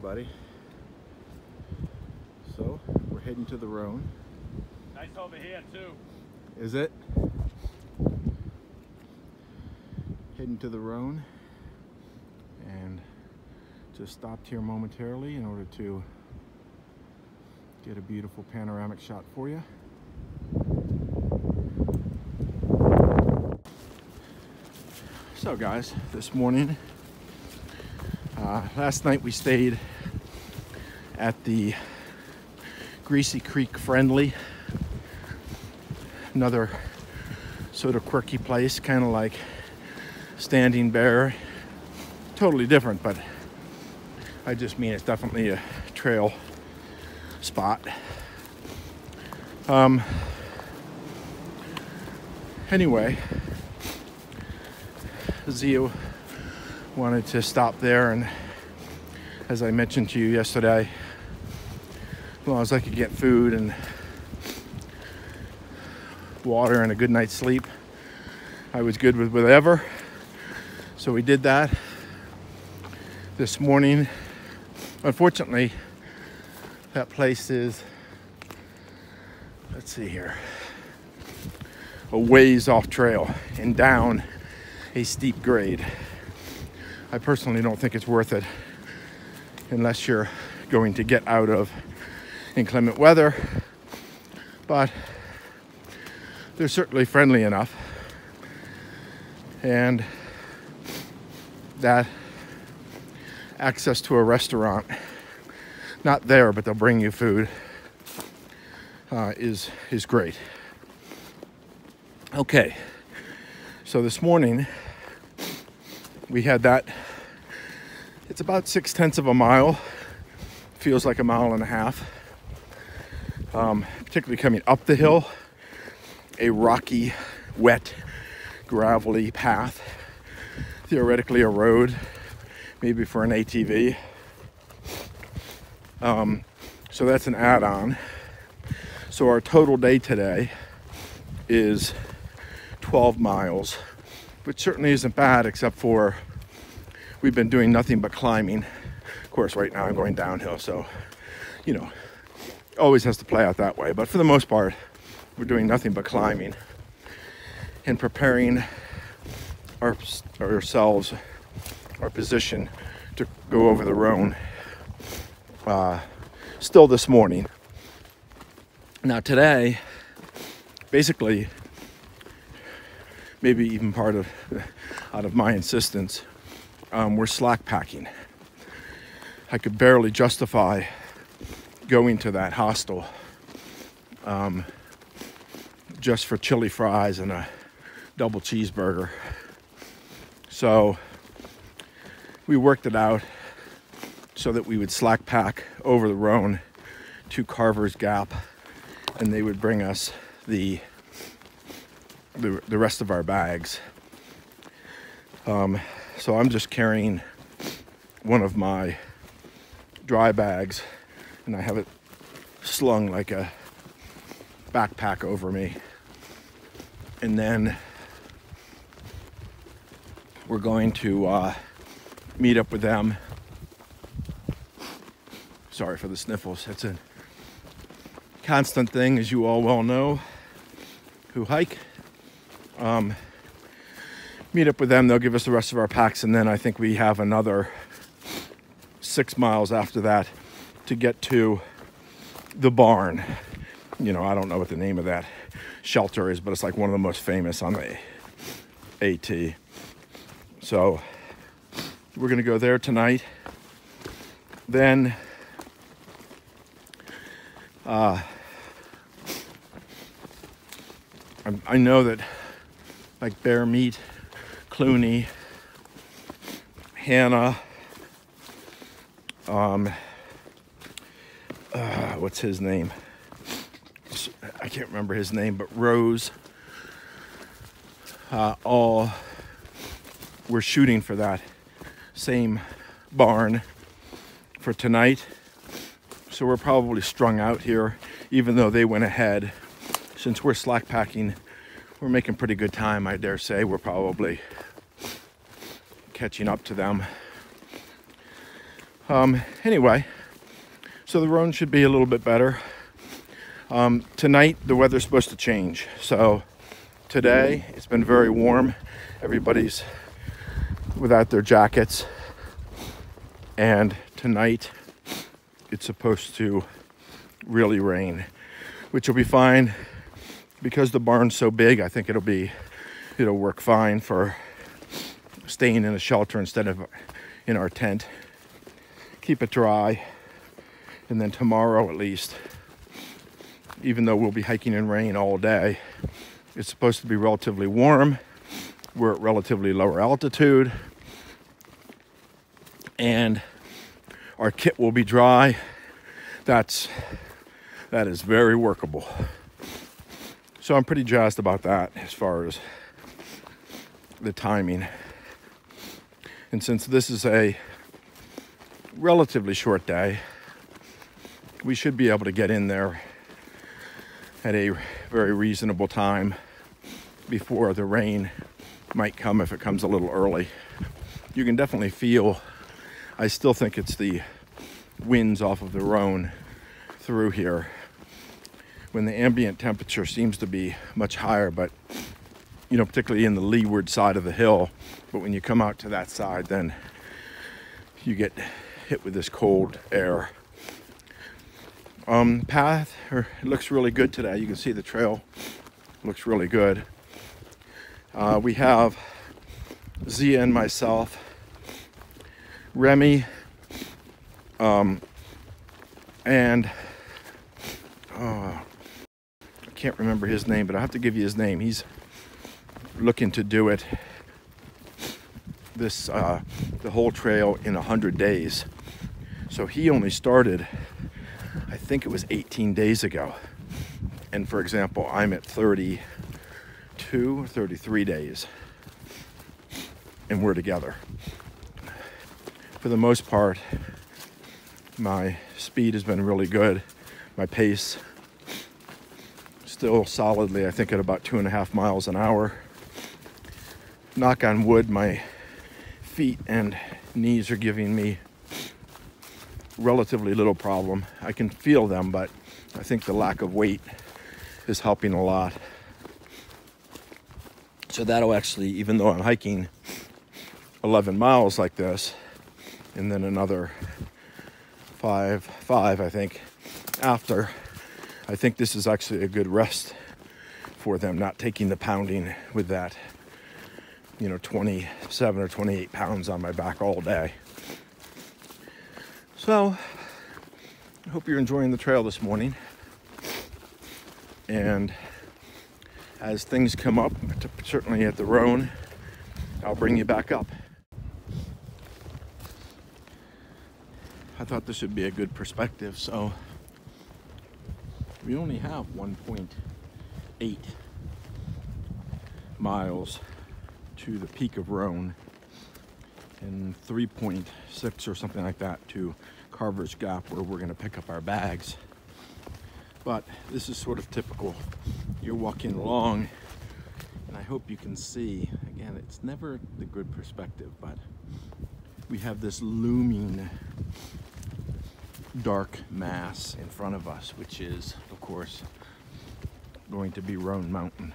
everybody. So we're heading to the Roan. Nice over here too. Is it? Heading to the Roan, and just stopped here momentarily in order to get a beautiful panoramic shot for you. So guys, this morning, last night we stayed at the Greasy Creek Friendly, another sort of quirky place, kind of like Standing Bear. Totally different, but I just mean it's definitely a trail spot. Anyway, Zio wanted to stop there, and as I mentioned to you yesterday, as long as I could get food and water and a good night's sleep, I was good with whatever. So we did that this morning. Unfortunately, that place is, let's see here, a ways off trail and down a steep grade. I personally don't think it's worth it unless you're going to get out of inclement weather, but they're certainly friendly enough, and that access to a restaurant, not there, but they'll bring you food, is great. Okay, so this morning we had that. It's about 6/10 of a mile. Feels like a mile and a half. Particularly coming up the hill, a rocky, wet, gravelly path. Theoretically a road, maybe for an ATV. So that's an add-on. So our total day today is 12 miles, which certainly isn't bad, except for we've been doing nothing but climbing. Of course, right now I'm going downhill, so, you know, always has to play out that way. But for the most part, we're doing nothing but climbing and preparing ourselves, our position to go over the Roan still this morning. Now today, basically, maybe even out of my insistence, we're slack packing. I could barely justify going to that hostel just for chili fries and a double cheeseburger. So we worked it out so that we would slack pack over the Roan to Carver's Gap, and they would bring us the rest of our bags. So I'm just carrying one of my dry bags, and I have it slung like a backpack over me. And then we're going to meet up with them. Sorry for the sniffles. It's a constant thing, as you all well know, who hike. Meet up with them, they'll give us the rest of our packs, and then I think we have another 6 miles after that to get to the barn. You know, I don't know what the name of that shelter is, but it's like one of the most famous on the AT. So we're gonna go there tonight. Then I know that like Bear Meat, Clooney, Hannah, what's his name? I can't remember his name, but Rose, all were shooting for that same barn for tonight. So we're probably strung out here, even though they went ahead. Since we're slack packing, we're making pretty good time, I dare say. We're probably catching up to them. Anyway, so the Roan should be a little bit better. Tonight, the weather's supposed to change. So today, it's been very warm. Everybody's without their jackets. And tonight, it's supposed to really rain, which will be fine because the barn's so big. I think it'll work fine for staying in a shelter instead of in our tent. Keep it dry, and then tomorrow at least, even though we'll be hiking in rain all day, it's supposed to be relatively warm. We're at relatively lower altitude, and our kit will be dry. That is very workable. So I'm pretty jazzed about that as far as the timing. And since this is a relatively short day, we should be able to get in there at a very reasonable time before the rain might come if it comes a little early. You can definitely feel, I still think it's the winds off of the Roan through here when the ambient temperature seems to be much higher, but particularly in the leeward side of the hill. But when you come out to that side, then you get hit with this cold air. Path, it looks really good today. You can see the trail looks really good. We have Zia and myself, Remy, and I can't remember his name, but I have to give you his name. He's looking to do it the whole trail in 100 days. So he only started, I think it was 18 days ago. And for example, I'm at 32 or 33 days, and we're together. For the most part, my speed has been really good. My pace still solidly, I think, at about 2.5 miles an hour. Knock on wood, my feet and knees are giving me relatively little problem. I can feel them, but I think the lack of weight is helping a lot. So that'll actually, even though I'm hiking 11 miles like this, and then another five, I think, after, I think this is actually a good rest for them, not taking the pounding with that, 27 or 28 pounds on my back all day. So I hope you're enjoying the trail this morning. And as things come up, certainly at the Roan, I'll bring you back up. I thought this would be a good perspective. So we only have 1.8 miles to the peak of Roan and 3.6 or something like that to Carver's Gap, where we're going to pick up our bags. But this is sort of typical. You're walking along, and I hope you can see, again, it's never the good perspective, but we have this looming dark mass in front of us, which is, of course, going to be Roan Mountain.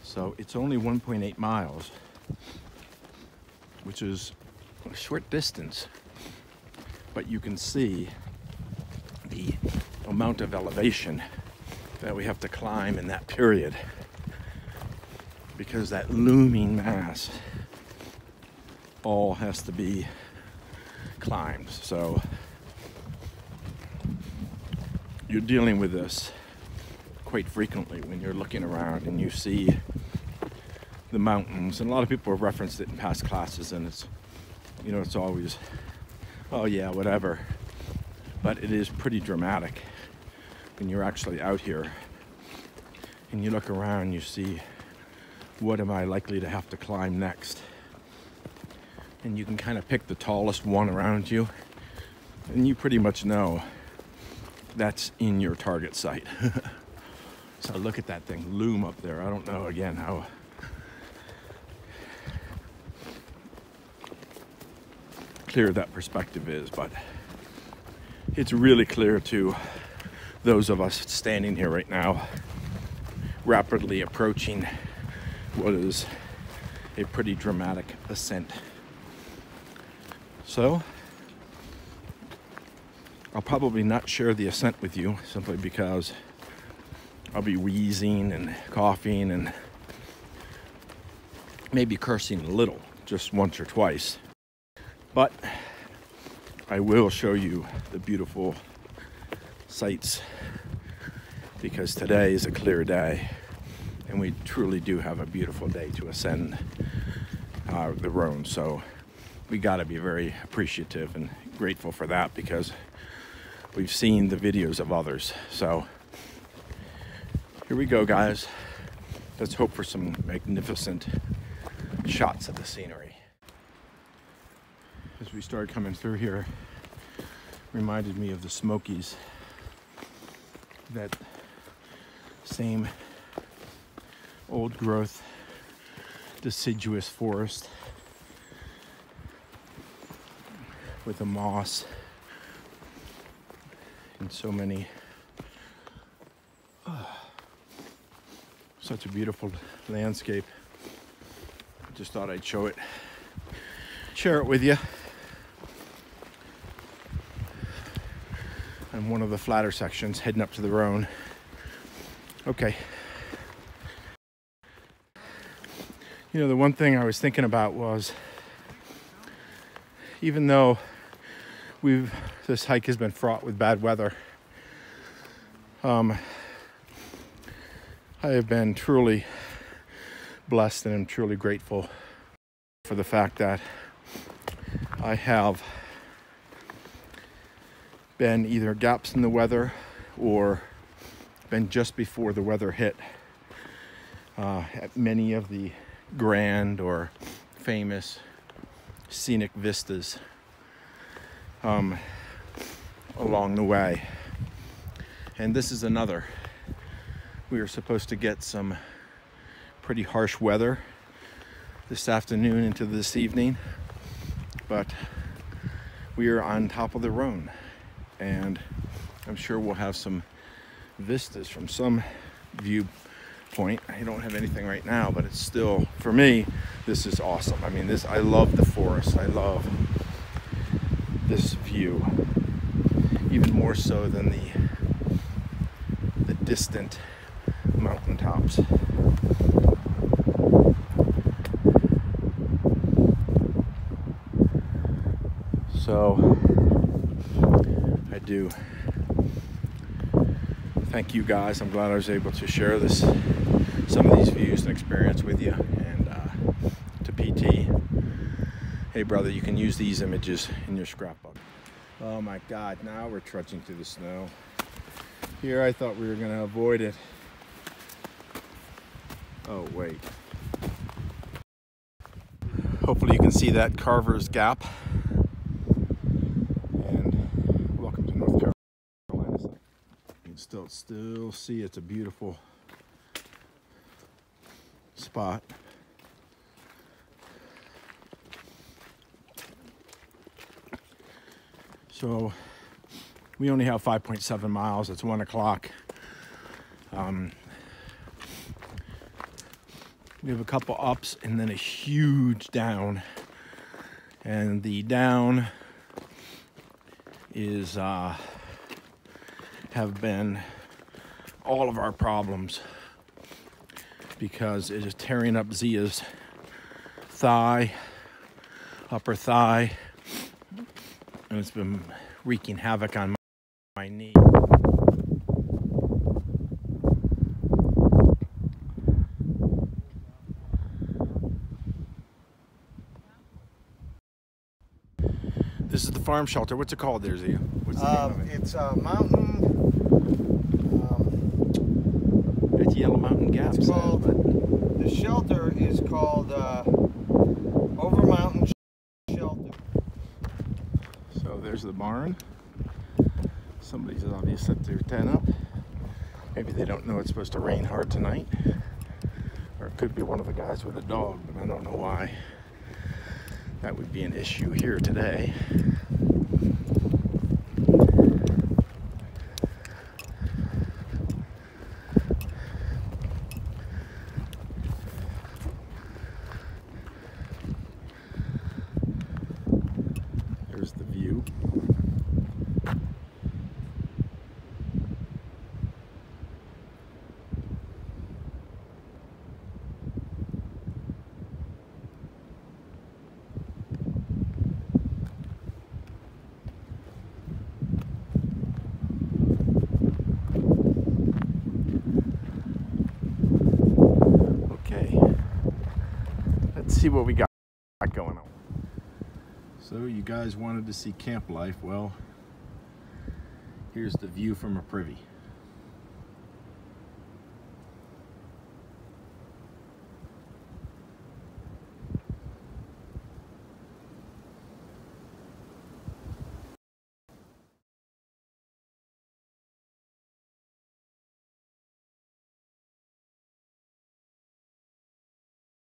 So it's only 1.8 miles, which is a short distance, but you can see the amount of elevation that we have to climb in that period, because that looming mass all has to be climbed. So you're dealing with this quite frequently when you're looking around and you see the mountains. And a lot of people have referenced it in past classes, and it's, it's always, oh yeah, whatever. But it is pretty dramatic when you're actually out here and you look around, you see, what am I likely to have to climb next? And you can kind of pick the tallest one around you, and you pretty much know that's in your target site. So look at that thing loom up there. I don't know, again, how clear that perspective is, but it's really clear to those of us standing here right now, rapidly approaching what is a pretty dramatic ascent. So I'll probably not share the ascent with you, simply because I'll be wheezing and coughing and maybe cursing a little, just once or twice. But I will show you the beautiful sights, because today is a clear day and we truly do have a beautiful day to ascend the Roan. So we got to be very appreciative and grateful for that, because we've seen the videos of others. So here we go, guys. Let's hope for some magnificent shots of the scenery. As we started coming through here, reminded me of the Smokies. That same old growth, deciduous forest with the moss and so many. Such a beautiful landscape. Just thought I'd share it with you. And one of the flatter sections heading up to the Roan. Okay. You know, the one thing I was thinking about was, even though this hike has been fraught with bad weather, I have been truly blessed, and I'm truly grateful for the fact that I have been either gaps in the weather or been just before the weather hit at many of the grand or famous scenic vistas along the way. And this is another. We are supposed to get some pretty harsh weather this afternoon into this evening, but we are on top of the Roan, and I'm sure we'll have some vistas from some viewpoint. I don't have anything right now, but it's still, for me, this is awesome. I mean, I love the forest. I love this view, even more so than the distant mountaintops. So I do thank you guys. I'm glad I was able to share some of these views and experience with you. And to PT, hey brother, you can use these images in your scrapbook. Oh my God, now we're trudging through the snow. Here I thought we were gonna avoid it. Oh wait. Hopefully you can see that Carver's Gap. And welcome to North Carolina. You can still see it's a beautiful spot. So we only have 5.7 miles. It's 1 o'clock. We have a couple ups and then a huge down. And the down is have been all of our problems, because it is tearing up Zia's thigh, upper thigh, and it's been wreaking havoc on my knee. This is the farm shelter. What's it called there, Zia? What's the name of it? It's Mountain. It's Yellow Mountain Gap. It's called, the shelter is called Overmountain Shelter. So there's the barn. Somebody's obviously set their tent up. Maybe they don't know it's supposed to rain hard tonight. Or it could be one of the guys with a dog, but I don't know why. that would be an issue here today. There's the view. See what we got going on. So you guys wanted to see camp life. Well, here's the view from a privy.